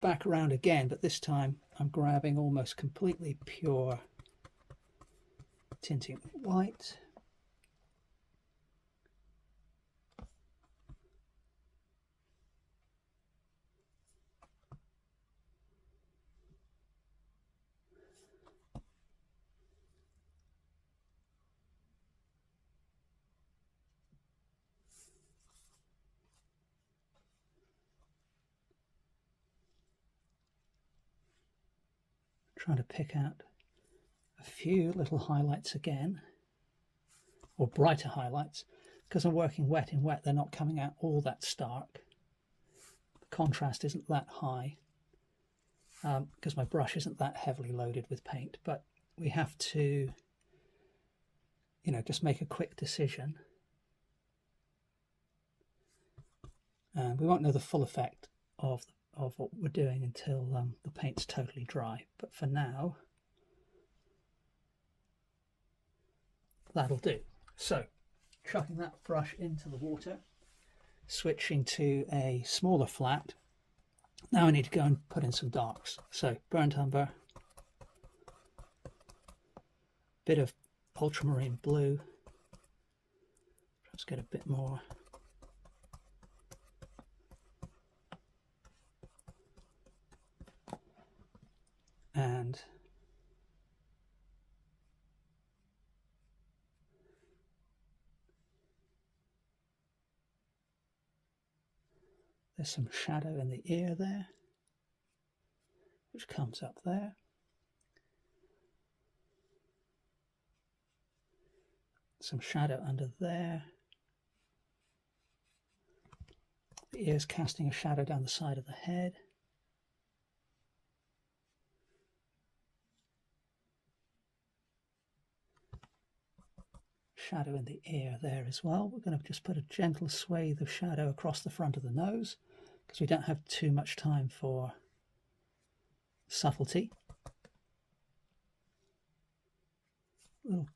back around again, but this time I'm grabbing almost completely pure tinting white. Trying to pick out a few little highlights again, or brighter highlights. Because I'm working wet in wet, they're not coming out all that stark. The contrast isn't that high because my brush isn't that heavily loaded with paint, but we have to, you know, just make a quick decision. And we won't know the full effect of what we're doing until the paint's totally dry. But for now, that'll do. So, chucking that brush into the water, switching to a smaller flat. Now I need to go and put in some darks. So, burnt umber, bit of ultramarine blue, perhaps get a bit more. And there's some shadow in the ear there, which comes up there. Some shadow under there. The ear's casting a shadow down the side of the head. Shadow in the ear there as well. We're going to just put a gentle swathe of shadow across the front of the nose because we don't have too much time for subtlety. Little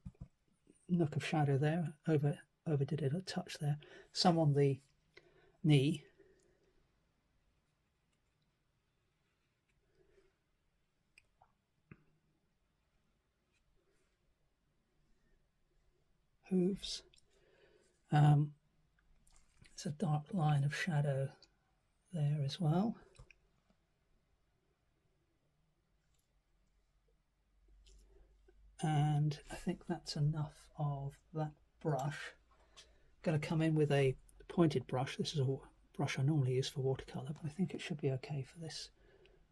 nook of shadow there, overdid it a touch there. Some on the knee. Hooves. It's a dark line of shadow there as well. And I think that's enough of that brush. I'm going to come in with a pointed brush. This is a brush I normally use for watercolor, but I think it should be okay for this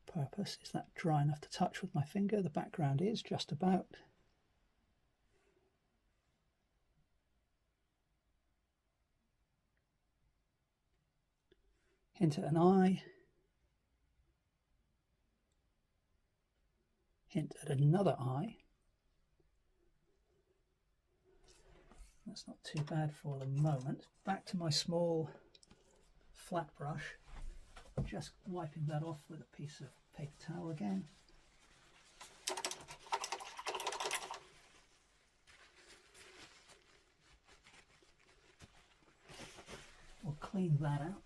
purpose. Is that dry enough to touch with my finger? The background is just about. Hint at an eye. Hint at another eye. That's not too bad for the moment. Back to my small flat brush. Just wiping that off with a piece of paper towel again. We'll clean that out.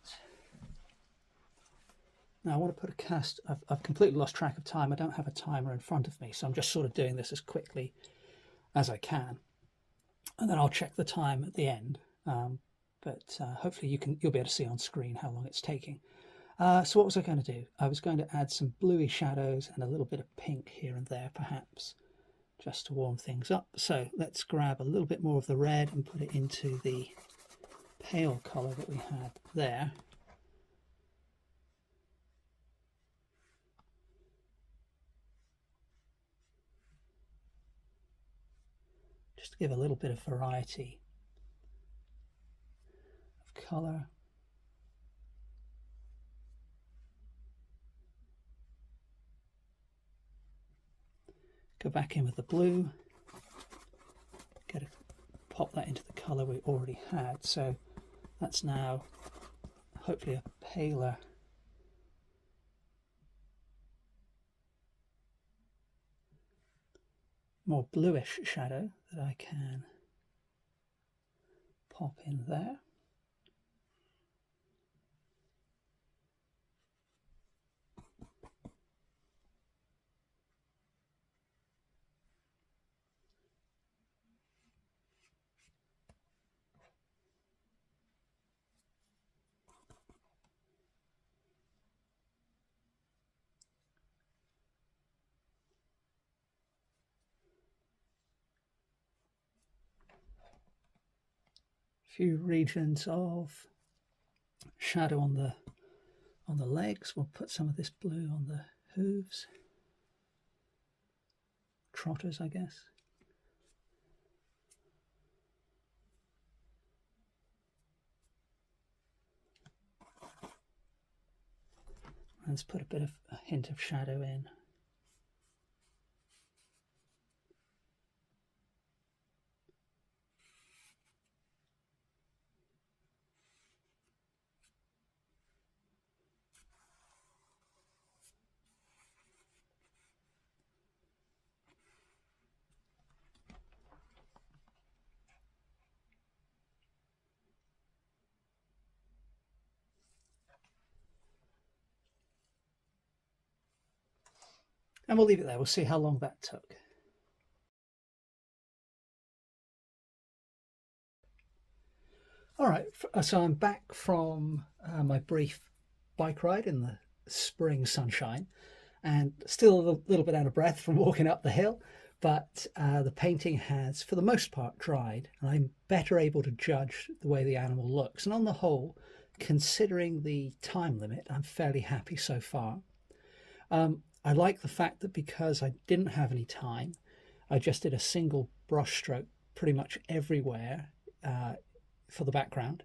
Now I want to put a cast. I've completely lost track of time. I don't have a timer in front of me, so I'm just sort of doing this as quickly as I can. And then I'll check the time at the end. But hopefully you'll be able to see on screen how long it's taking. So what was I going to do? I was going to add some bluey shadows and a little bit of pink here and there, perhaps, just to warm things up. So let's grab a little bit more of the red and put it into the pale colour that we had there. Just to give a little bit of variety of colour. Go back in with the blue, pop that into the colour we already had. So that's now hopefully a paler more bluish shadow that I can pop in there. few regions of shadow on the legs. We'll put some of this blue on the hooves, trotters, I guess. Let's put a hint of shadow in. And we'll leave it there. We'll see how long that took. All right, so I'm back from my brief bike ride in the spring sunshine, and still a little bit out of breath from walking up the hill, but the painting has, for the most part, dried, and I'm better able to judge the way the animal looks. And on the whole, considering the time limit, I'm fairly happy so far. I like the fact that because I didn't have any time, I just did a single brush stroke pretty much everywhere for the background,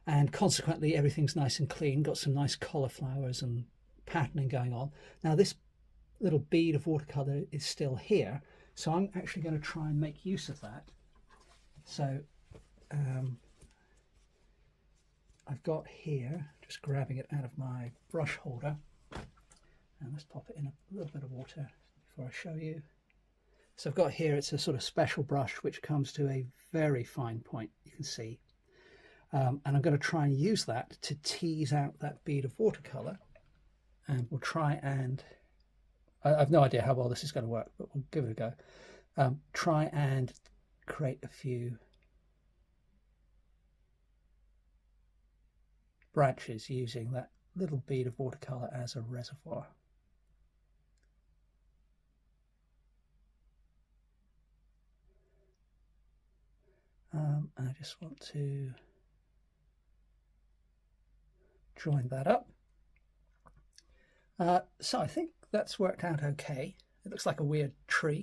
and consequently everything's nice and clean, got some nice cauliflowers and patterning going on. Now this little bead of watercolor is still here, so I'm actually going to try and make use of that. So I've got here, just grabbing it out of my brush holder, and let's pop it in a little bit of water before I show you. So I've got here, it's a sort of special brush which comes to a very fine point, you can see. And I'm going to try and use that to tease out that bead of watercolor. And we'll try and, I have no idea how well this is going to work, but we'll give it a go. Try and create a few branches using that little bead of watercolor as a reservoir. And I just want to join that up. So I think that's worked out okay. It looks like a weird tree.